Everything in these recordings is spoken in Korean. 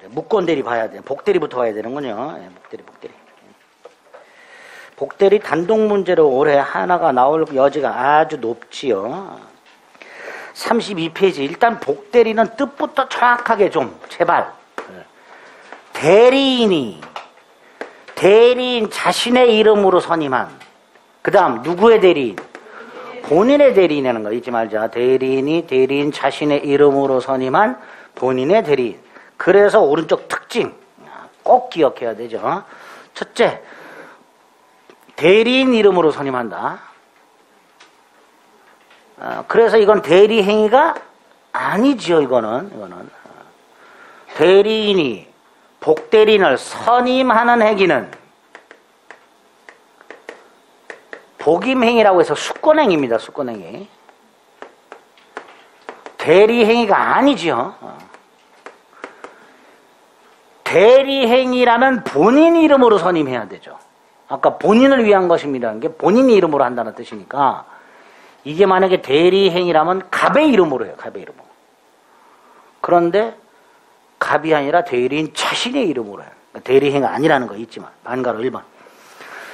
무권대리 봐야 돼. 복대리부터 봐야 되는군요. 복대리. 복대리 단독 문제로 올해 하나가 나올 여지가 아주 높지요. 32페이지. 일단 복대리는 뜻부터 정확하게 좀 제발. 대리인 자신의 이름으로 선임한. 그 다음 누구의 대리인? 본인의 대리인이라는 거 잊지 말자. 대리인 자신의 이름으로 선임한 본인의 대리인. 그래서 오른쪽 특징 꼭 기억해야 되죠. 첫째, 대리인 이름으로 선임한다. 그래서 이건 대리행위가 아니지요. 이거는 대리인이 복대리인을 선임하는 행위는 복임행위라고 해서 수권행위입니다. 수권행위. 대리행위가 아니지요. 대리행위라면 본인 이름으로 선임해야 되죠. 아까 본인을 위한 것입니다라는 게 본인 이름으로 한다는 뜻이니까 이게 만약에 대리행위라면 갑의 이름으로 해요. 갑의 이름으로. 그런데 갑이 아니라 대리인 자신의 이름으로 해요. 대리행위가 아니라는 거 있지만 반가로 1번.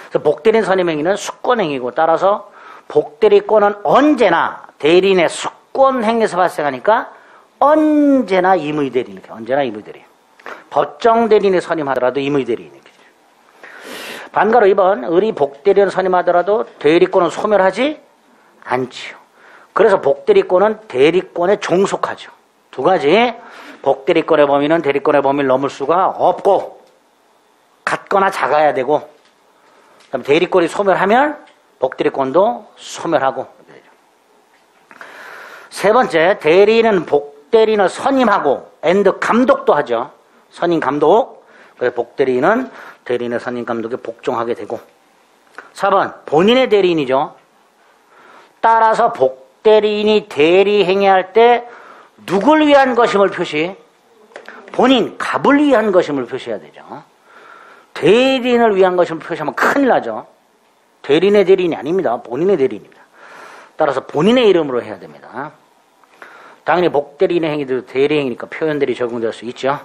그래서 복대리인 선임행위는 수권행위고 따라서 복대리권은 언제나 대리인의 수권행위에서 발생하니까 언제나 임의대리인. 이렇게 언제나 임의대리인. 법정대리인이 선임하더라도 임의대리인. 반가로 2번. 의리 복대리인 선임하더라도 대리권은 소멸하지 않지요. 그래서 복대리권은 대리권에 종속하죠. 두 가지. 복대리권의 범위는 대리권의 범위를 넘을 수가 없고 같거나 작아야 되고 그다음 대리권이 소멸하면 복대리권도 소멸하고. 세 번째, 대리인은 복대리인을 선임하고 감독도 하죠. 선임 감독. 그래서 복대리인은 대리인의 선임 감독에 복종하게 되고. 4번, 본인의 대리인이죠. 따라서 복대리인이 대리행위할 때 누굴 위한 것임을 표시? 본인, 갑을 위한 것임을 표시해야 되죠. 대리인을 위한 것임을 표시하면 큰일 나죠. 대리인의 대리인이 아닙니다. 본인의 대리인입니다. 따라서 본인의 이름으로 해야 됩니다. 당연히 복대리인의 행위도 대리행위니까 표현들이 적용될 수 있죠.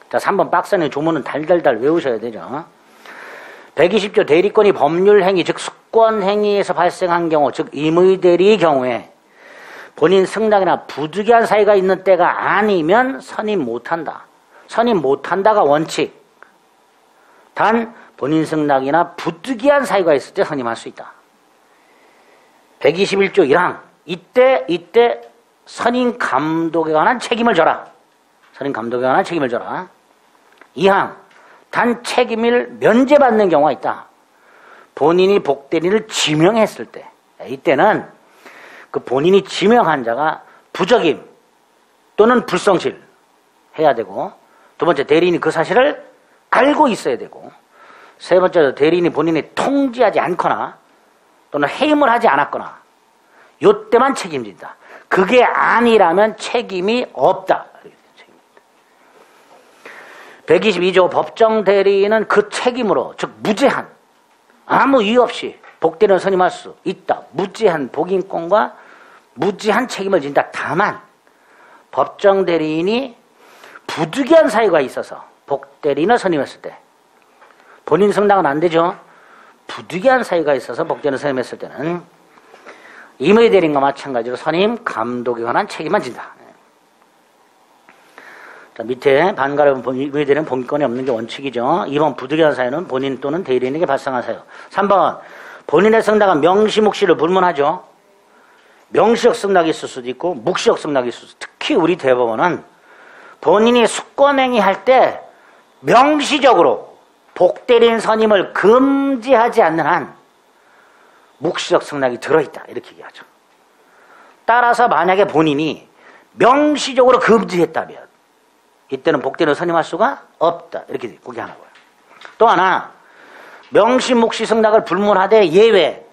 자, 3번 박스는 조문은 달달달 외우셔야 되죠. 120조 대리권이 법률행위 즉 수권행위에서 발생한 경우 즉 임의대리의 경우에 본인 승낙이나 부득이한 사유가 있는 때가 아니면 선임 못한다. 선임 못한다가 원칙. 단 본인 승낙이나 부득이한 사유가 있을 때 선임할 수 있다. 121조 1항 이때 선임 감독에 관한 책임을 져라. 선임 감독에 관한 책임을 져라. 2항 단 책임을 면제받는 경우가 있다. 본인이 복대리인을 지명했을 때 이때는 그 본인이 지명한 자가 부적임 또는 불성실 해야 되고 두 번째 대리인이 그 사실을 알고 있어야 되고 세 번째로 대리인이 본인이 통지하지 않거나 또는 해임을 하지 않았거나 요때만 책임진다. 그게 아니라면 책임이 없다. 122조 법정 대리인은 그 책임으로 즉 무제한 아무 이유 없이 복대리인을 선임할 수 있다. 무제한 복임권과 무제한 책임을 진다. 다만 법정 대리인이 부득이한 사유가 있어서 복대리인을 선임했을 때 본인 승낙은 안 되죠. 부득이한 사유가 있어서 복대리인을 선임했을 때는 임의대리인과 마찬가지로 선임 감독에 관한 책임만 진다. 자, 밑에 반가로 임의대리인은 본권이 없는 게 원칙이죠. 2번 부득이한 사유는 본인 또는 대리인에게 발생한 사유. 3번 본인의 승낙은 명시 묵시를 불문하죠. 명시적 승낙이 있을 수도 있고 묵시적 승낙이 있을 수도 있고 특히 우리 대법원은 본인이 수권행위 할 때 명시적으로 복대리인 선임을 금지하지 않는 한 묵시적 승낙이 들어있다 이렇게 얘기하죠. 따라서 만약에 본인이 명시적으로 금지했다면 이때는 복대리인을 선임할 수가 없다 이렇게 보기 하는 거예요. 또 하나 명시 묵시 승낙을 불문하되 예외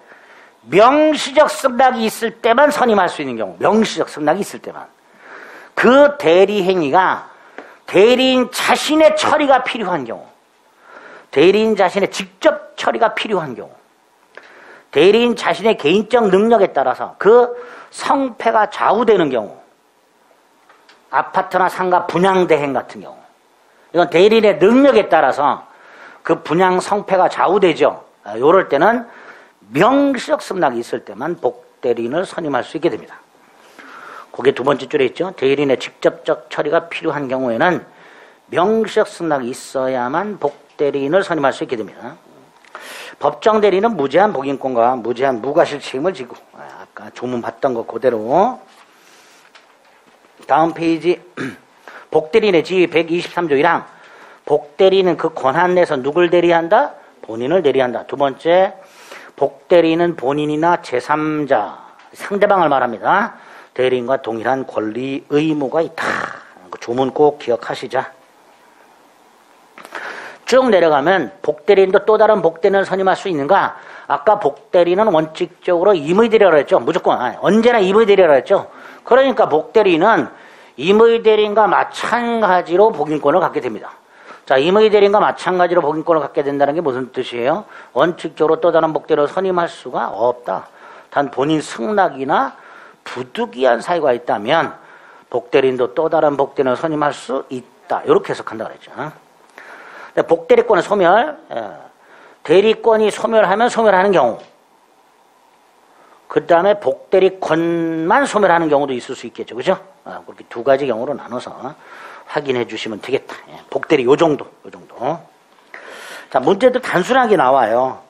명시적 승낙이 있을 때만 선임할 수 있는 경우 명시적 승낙이 있을 때만 그 대리행위가 대리인 자신의 처리가 필요한 경우 대리인 자신의 직접 처리가 필요한 경우 대리인 자신의 개인적 능력에 따라서 그 성패가 좌우되는 경우 아파트나 상가 분양대행 같은 경우 이건 대리인의 능력에 따라서 그 분양 성패가 좌우되죠. 요럴 때는 명시적 승낙이 있을 때만 복대리인을 선임할 수 있게 됩니다. 그게 두 번째 줄에 있죠. 대리인의 직접적 처리가 필요한 경우에는 명시적 승낙이 있어야만 복대리인을 선임할 수 있게 됩니다. 법정 대리인은 무제한 복인권과 무제한 무과실 책임을 지고, 아까 조문 봤던 거 그대로. 다음 페이지. 복대리인의 지위 123조 1항. 복대리인은 그 권한 내에서 누굴 대리한다? 본인을 대리한다. 두 번째, 복대리인은 본인이나 제3자, 상대방을 말합니다. 대리인과 동일한 권리, 의무가 있다. 그 조문 꼭 기억하시자. 쭉 내려가면 복대리인도 또 다른 복대리인을 선임할 수 있는가? 아까 복대리인은 원칙적으로 임의대리라고 했죠. 무조건 언제나 임의대리라고 했죠. 그러니까 복대리인은 임의대리인과 마찬가지로 복인권을 갖게 됩니다. 자, 임의대리인과 마찬가지로 복인권을 갖게 된다는 게 무슨 뜻이에요? 원칙적으로 또 다른 복대리인을 선임할 수가 없다. 단 본인 승낙이나 부득이한 사유가 있다면 복대리인도 또 다른 복대리인을 선임할 수 있다. 이렇게 해석한다고 그랬죠. 복대리권의 소멸, 대리권이 소멸하면 소멸하는 경우, 그 다음에 복대리권만 소멸하는 경우도 있을 수 있겠죠. 그죠? 그렇게 두 가지 경우로 나눠서 확인해 주시면 되겠다. 복대리 요 정도. 자, 문제도 단순하게 나와요.